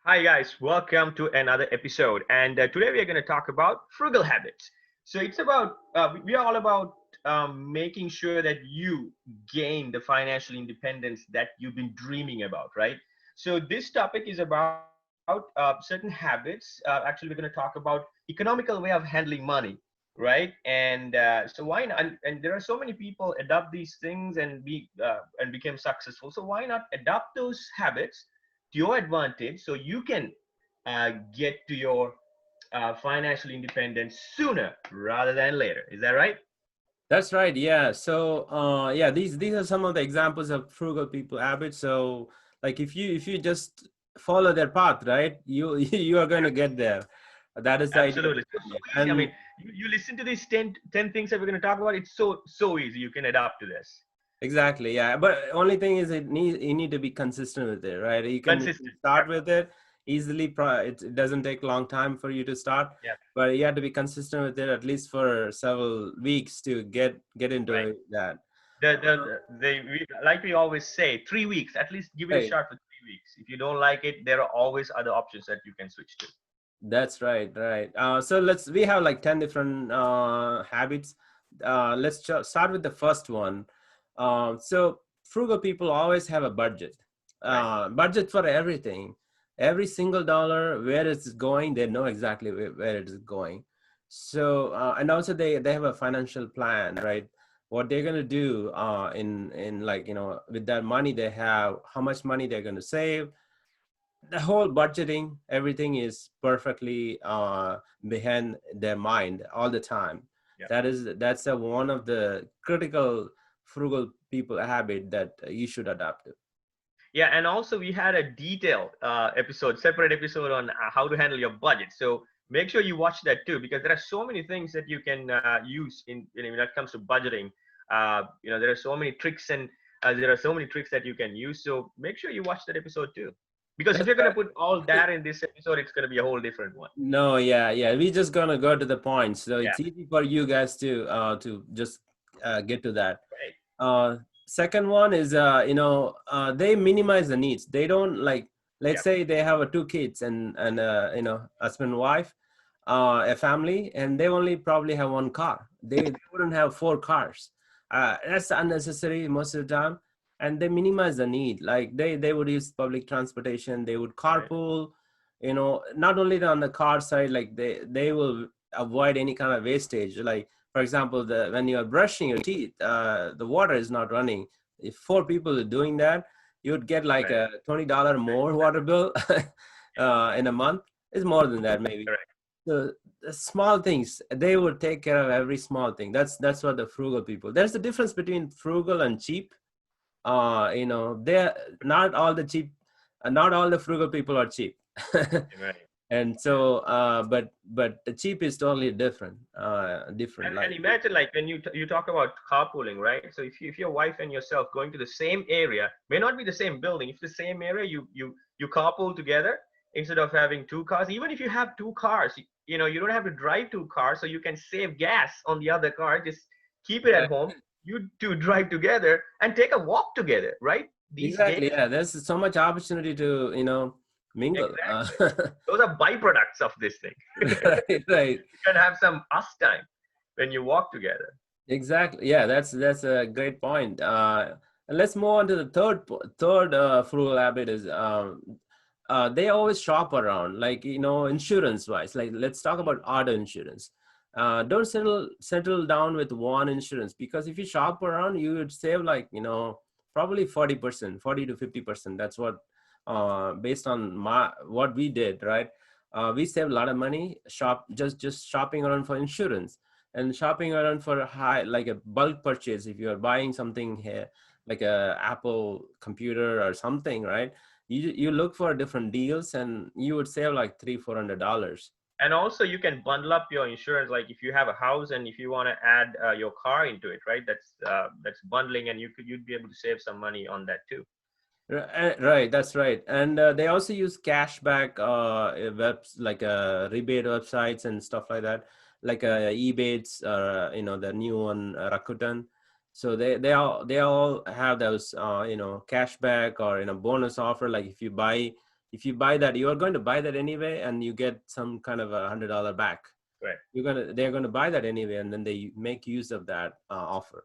Hi guys, welcome to another episode. And today we are going to talk about frugal habits. So it's about we are all about making sure that you gain the financial independence that you've been dreaming about, right? So this topic is about certain habits. Actually, we're going to talk about economical way of handling money, right? And so why not? And there are so many people adopt these things and became successful. So why not adopt those habits to your advantage so you can get to your financial independence sooner rather than later. Is that right? That's right. Yeah. So, yeah, these are some of the examples of frugal people habits. So, like if you just follow their path, right, you are going to get there. That is the idea. Absolutely. So easy. I And mean, you listen to these ten things that we're going to talk about. It's so easy. You can adapt to this. exactly, yeah. But only thing is, you need to be consistent with it, right? You can Consistent. start Yep. with it easily. It doesn't take a long time for you to start, Yep. but you have to be consistent with it at least for several weeks to get Right. into that. Like we always say, 3 weeks. At least give it a Right. shot for 3 weeks. If you don't like it, there are always other options that you can switch to. That's right, right. So we have like 10 different habits. Let's start with the first one. So frugal people always have a budget, Right. budget for everything. Every single dollar, where it's going, they know exactly where it is going. So, and also they have a financial plan, right? What they're going to do in like, with that money they have, how much money they're going to save, the whole budgeting, everything is perfectly behind their mind all the time. Yeah. That's one of the critical frugal people habit that you should adapt to. Yeah, and also we had a detailed separate episode on how to handle your budget. So make sure you watch that too, because there are so many things that you can use when it comes to budgeting. There are so many tricks and there are so many tricks that you can use. So make sure you watch that episode too, because if That's you're gonna right. put all that in this episode, it's gonna be a whole different one. No, yeah, yeah, we just gonna go to the point, so Yeah. it's easy for you guys to just get to that. Right. uh Second one is they minimize the needs. They don't like, let's Yeah. say they have two kids and husband and wife, a family, and they only probably have one car. They wouldn't have four cars. That's unnecessary most of the time. And they minimize the need, like they would use public transportation, they would Right. carpool. Not only on the car side, like they will avoid any kind of wastage. Like, for example, when you are brushing your teeth, the water is not running. If four people are doing that, you would get like Right. a $20 more water bill in a month. It's more than that, maybe. Correct. The small things, they would take care of every small thing. That's what the frugal people. There's a difference between frugal and cheap. They're not all the cheap, not all the frugal people are cheap. Right. And so, but the cheap is totally different. And Like, imagine, like, when you talk about carpooling, right? So if your wife and yourself going to the same area, may not be the same building. If the same area, you carpool together instead of having two cars. Even if you have two cars, you don't have to drive two cars, so you can save gas on the other car. Just keep it at right. home. You two drive together and take a walk together, right? These days, Exactly. Yeah. There's so much opportunity to, mingle. exactly. Those are byproducts of this thing. Right. Right. You can have some us time when you walk together. Exactly. Yeah. That's a great point. And let's move on to the third frugal habit is, they always shop around, like, insurance wise. Like, let's talk about auto insurance. Don't settle down with one insurance, because if you shop around, you would save like, probably 40%, 40 to 50%. That's what, based on what we did, right? We saved a lot of money just shopping around for insurance, and shopping around for a high, like a bulk purchase. If you're buying something here, like a Apple computer or something, right? You look for different deals, and you would save like $300-400. And also you can bundle up your insurance, like if you have a house and if you want to add your car into it, right? That's bundling, and you'd be able to save some money on that too. Right, that's right. And they also use cashback webs, like rebate websites and stuff like that, like Ebates, the new one, Rakuten. So they all have those cashback or bonus offer. Like, if you buy if you buy that, you are going to buy that anyway, and you get some kind of $100 back. Right. They're gonna buy that anyway, and then they make use of that offer.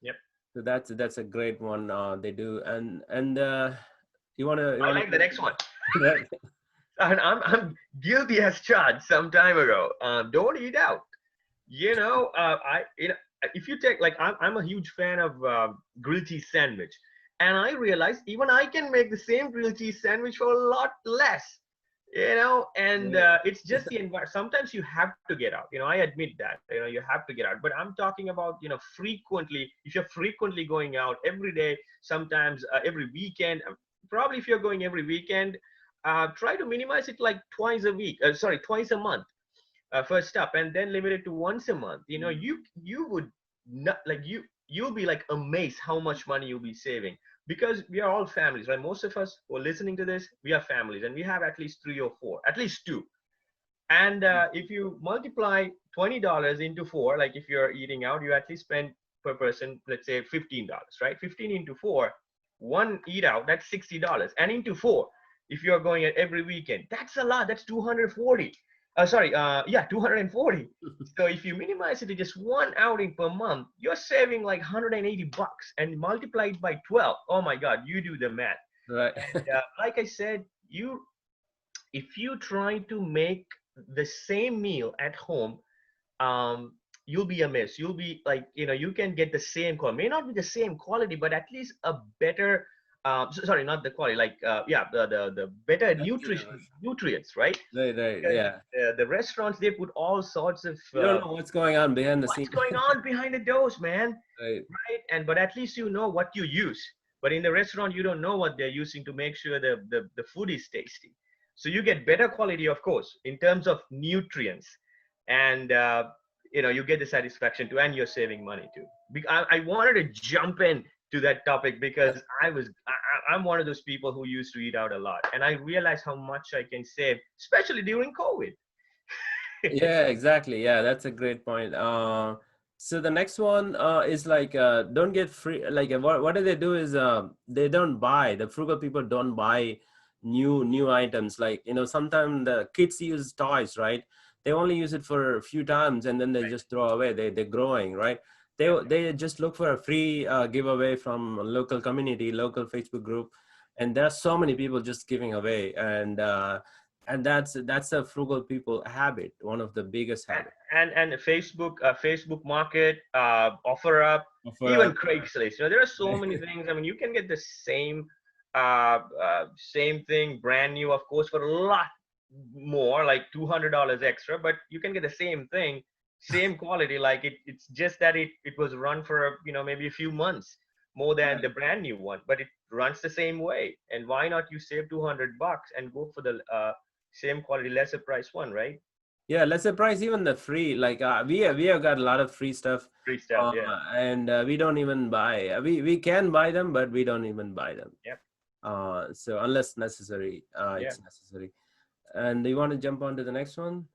Yep. So that's a great one they do. And you I wanna like the next one. right? And I'm guilty as charged some time ago. Don't eat out. If you take, like, I'm a huge fan of grilled cheese sandwich, and I realized even I can make the same grilled cheese sandwich for a lot less. And Right. it's just the environment. Sometimes you have to get out. I admit that. You have to get out. But I'm talking about, frequently. If you're frequently going out every day, sometimes every weekend. Probably if you're going every weekend, try to minimize it like twice a week. Sorry, twice a month. First up, and then limit it to once a month. You would not, like, you'll be like amazed how much money you'll be saving, because we are all families, right? Most of us who are listening to this, we are families, and we have at least three or four, at least two. And if you multiply $20 into four, like if you're eating out, you at least spend per person, let's say $15, right? 15 into four, one eat out, that's $60. And into four, if you're going at every weekend, that's a lot. That's 240. Yeah, 240. So if you minimize it to just one outing per month, you're saving like $180, and multiply it by 12. Oh my God, you do the math. Right. And like I said, if you try to make the same meal at home, you'll be amazed. You'll be like, you can get the same quality. May not be the same quality, but at least a better. Sorry, not the quality. Like, yeah, the better nutrients, right? Right. Because Yeah. the restaurants, they put all sorts of You don't know what's going on behind the what's scene. going on behind the doors, man. Right. Right? But at least you know what you use. But in the restaurant, you don't know what they're using to make sure the food is tasty. So you get better quality, of course, in terms of nutrients, and you get the satisfaction too, and you're saving money too. I wanted to jump in to that topic because I'm one of those people who used to eat out a lot, and I realized how much I can save, especially during COVID. Yeah, exactly. Yeah, that's a great point. So the next one is like don't get free. Like what do they do is they don't buy. The frugal people don't buy new items. Like sometimes the kids use toys, right? They only use it for a few times and then they Right. just throw away. They're growing, right? Yeah. They just look for a free giveaway from a local community, local Facebook group, and there are so many people just giving away and that's a frugal people habit, one of the biggest habits. And Facebook Market, offer up, For even Craigslist. There are so many things. I mean, you can get the same thing brand new, of course, for a lot more, like $200 extra, but you can get the same thing, same quality. Like it's just that it was run for maybe a few months more than the brand new one, but it runs the same way. And why not you save $200 and go for the same quality, lesser price one, right? Yeah, let's surprise even the free. Like we have got a lot of free stuff, Free stuff, yeah. and we don't even buy. We can buy them, but we don't even buy them. Yep. So unless necessary, Yeah. it's necessary. And do you want to jump on to the next one?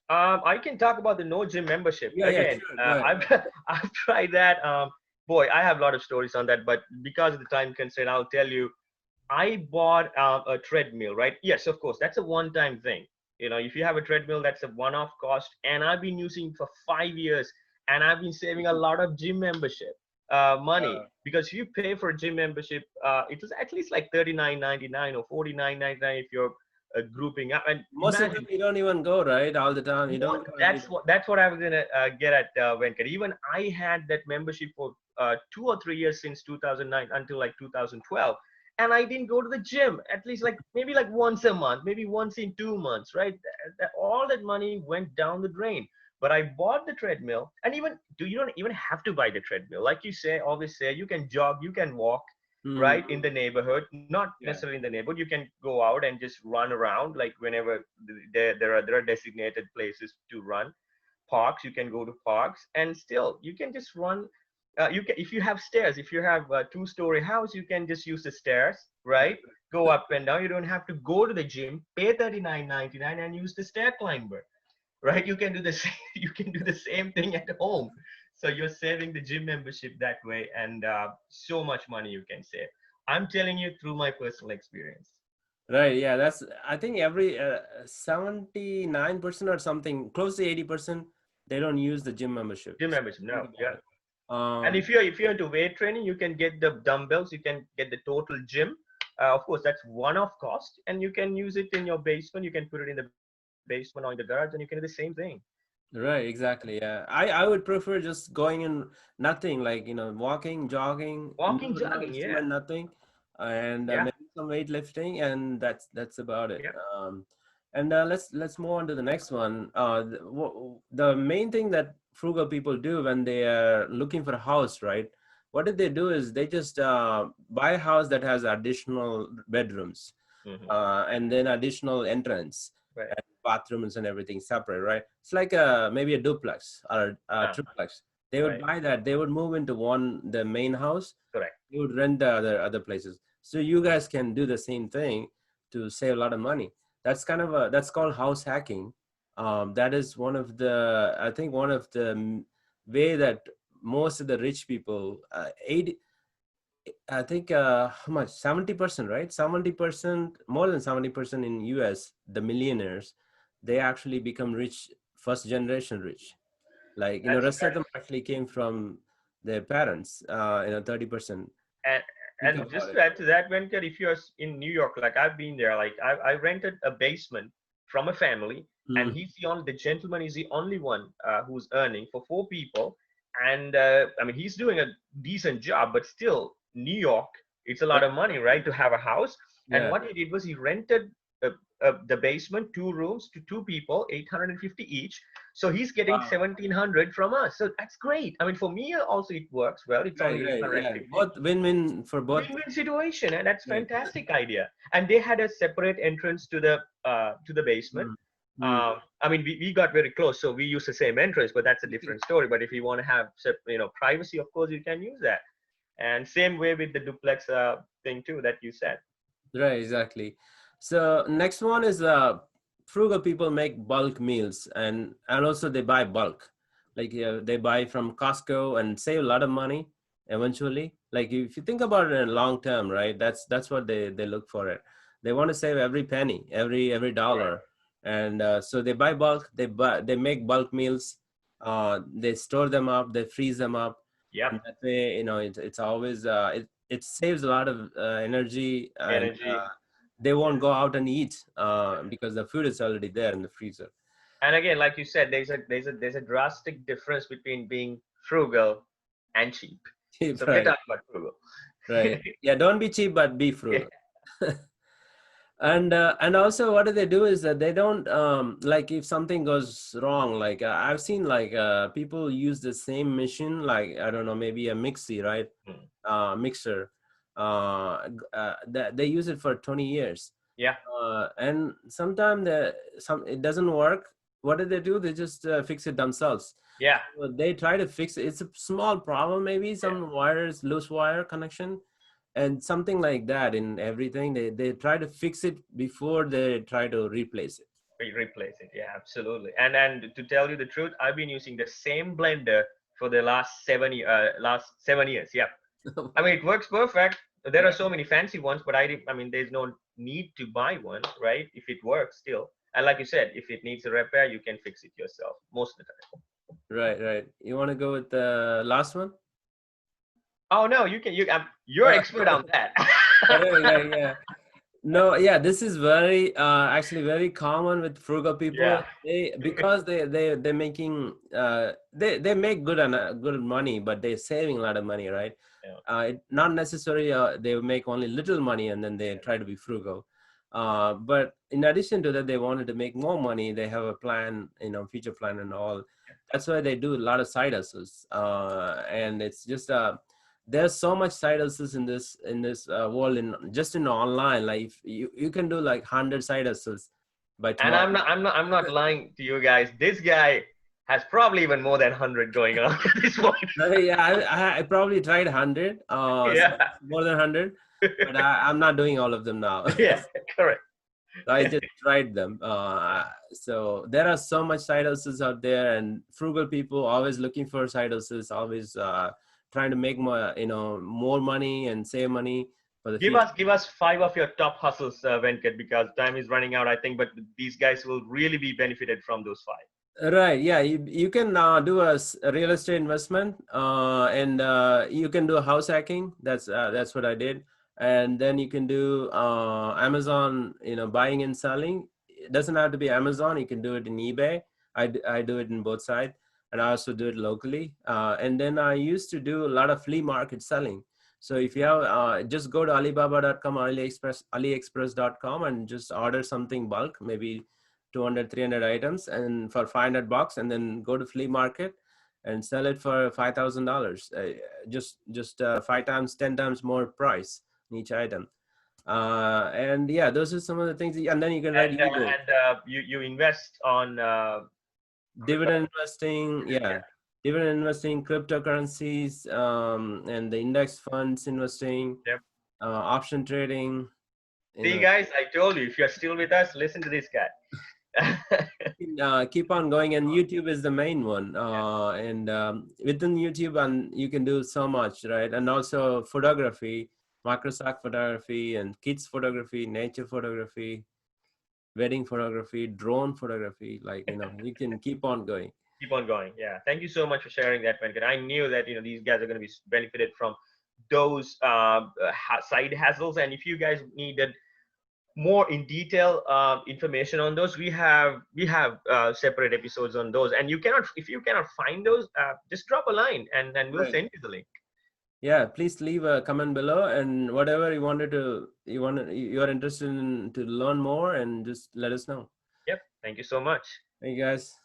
I can talk about the no gym membership Yeah, again. sure. Go ahead. I've tried that. Boy, I have a lot of stories on that, but because of the time constraint, I'll tell you. I bought a treadmill, right? Yes, of course, that's a one-time thing. If you have a treadmill, that's a one-off cost, and I've been using it for 5 years, and I've been saving a lot of gym membership money, because if you pay for a gym membership, it was at least like $39.99 or $49.99 if you're grouping up. And Most of them you don't even go, right, all the time. You don't. that's what I was gonna get at, Venkat. Even I had that membership for 2 or 3 years since 2009 until like 2012, and I didn't go to the gym at least like maybe like once a month, maybe once in 2 months, right? All that money went down the drain. But I bought the treadmill, and you don't even have to buy the treadmill. Like you say, always say, you can jog, you can walk, right, in the neighborhood. Not necessarily in the neighborhood. You can go out and just run around, like whenever there are designated places to run. Parks, you can go to parks, and still you can just run. You can, if you have stairs, if you have a two-story house, you can just use the stairs, right? Go up and down. You don't have to go to the gym, pay $39.99, and use the stair climber, right? You can do the same, you can do the same thing at home. So you're saving the gym membership that way, and so much money you can save. I'm telling you through my personal experience. Right. Yeah. That's, I think every 79% or something, close to 80%, they don't use the gym membership. Gym So membership, think no, about yeah. it. And Um, if you're into weight training, you can get the dumbbells, you can get the total gym. Of course, that's one-off cost, and you can use it in your basement. You can put it in the basement or in the garage, and you can do the same thing. right. Exactly. Yeah. I would prefer just going in nothing, like, walking, jogging, Walking, no jogging, instrument, yeah, nothing, and yeah, maybe some weightlifting, and that's about it. yeah. And let's move on to the next one. The main thing that frugal people do when they are looking for a house, right? What did they do is they just buy a house that has additional bedrooms, Hmm. and then additional entrance Right. and bathrooms and everything separate, right? It's like maybe a duplex or a Ah, triplex. They would right. buy that. They would move into the main house. Correct. They would rent the other places. So you guys can do the same thing to save a lot of money. That's called house hacking. That is one of the, I think, one of the way that most of the rich people, 80, I think, how much? 70%, right? 70%, more than 70% in US, the millionaires, they actually become rich, first generation rich. Like, rest of That's them actually came from their parents, 30%. and Think just about to it. add to that, Venkat, if you're in New York, like I've been there, like I rented a basement from a family, and Mm. the gentleman is the only one who's earning for four people, and I mean he's doing a decent job, but still New York, it's a lot of money, right, to have a house. And Yeah. what he did was he rented the basement, two rooms to two people, 850 each. So he's getting Wow. 1700 from us. So that's great. I mean, for me also it works well. It's Right, only right. Yeah. 850. Both win-win for both. Win-win situation, and that's Right. fantastic idea. And they had a separate entrance to the basement. Mm. Mm. I mean, we got very close, so we use the same entrance, but that's a different story. But if you want to have privacy, of course you can use that. And same way with the duplex thing too that you said. Right, exactly. So next one is frugal people make bulk meals, and also they buy bulk. Like, they buy from Costco and save a lot of money eventually. Like, if you think about it in long term, right? That's what they look for it. They want to save every penny, every Right. dollar, and so they buy bulk. They make bulk meals. They store them up. They freeze them up, Yep. and that way, it's always it saves a lot of energy, and Energy. they won't go out and eat because the food is already there in the freezer. And again, like you said, there's a drastic difference between being frugal and cheap. So we're Right, talking about frugal. right. Yeah, don't be cheap, but be Yeah. frugal. And also what do they do is that they don't, like, if something goes wrong, like, I've seen, like, people use the same machine, like, I don't know, maybe a mixie, right? Hmm. Mixer, that they use it for 20 years, Yeah. and sometimes it doesn't work. What do they do? They just fix it themselves. Yeah. So they try to fix it. It's a small problem, maybe Yeah. some wires, loose wire connection, and something like that in everything. They try to fix it before they try to replace it. Replace it. Yeah, absolutely. And to tell you the truth, I've been using the same blender for the last 7 years. Yeah. I mean, it works perfect. There are so many fancy ones, but I mean, there's no need to buy one, right? If it works still. And like you said, if it needs a repair, you can fix it yourself most of the time. Right, right. You want to go with the last one? Oh no, you can. You're expert on that. Yeah, yeah, yeah. No, yeah, this is very actually very common with frugal people. Yeah. Because they're making they make good money, but they're saving a lot of money, right? Yeah. Not necessarily they make only little money and then they try to be frugal. But in addition to that, they wanted to make more money. They have a plan, future plan and all. That's why they do a lot of side hustles. And it's just there's so much side hustles in this world, in online. Like, if you can do like 100 side hustles by And tomorrow. I'm not lying to you guys. This guy has probably even more than 100 going on at this point. Yeah, I probably tried 100, Yeah. more than 100, but I'm not doing all of them now. Yeah. Correct. I just tried them. So there are so much side hustles out there, and frugal people always looking for side hustles, always trying to make more money and save money. for the future. Give us five of your top hustles, Venkat, because time is running out, I think. But these guys will really be benefited from those five. Right. Yeah. You can do a real estate investment, and you can do a house hacking. That's what I did. And then you can do Amazon, buying and selling. It doesn't have to be Amazon. You can do it in eBay. I do it in both sides, and I also do it locally. And then I used to do a lot of flea market selling. So if you have, just go to Alibaba.com or AliExpress.com and just order something bulk, maybe 200, 300 items, and for $500, and then go to flea market and sell it for $5,000. Just 5 times, 10 times more price in each item. And yeah, those are some of the things. And then you can write ebook. And you invest on crypto. Dividend investing, Yeah. yeah. Dividend investing, cryptocurrencies, and the index funds investing, Yep. Option trading. See, guys, I told you, if you're still with us, listen to this guy. Keep on going, and YouTube is the main one, and within YouTube, and you can do so much, right? And also photography, microstock photography, and kids photography, nature photography, wedding photography, drone photography. Like, you can keep on going. Keep on going. Yeah. Thank you so much for sharing that, Venkat. I knew that these guys are going to be benefited from those side hassles. And if you guys needed more in detail information on those, we have separate episodes on those. And if you cannot find those, just drop a line and we'll Right. send you the link. Yeah, please leave a comment below, and whatever you're interested in to learn more, and just let us know. Yep. Thank you so much. Hey guys.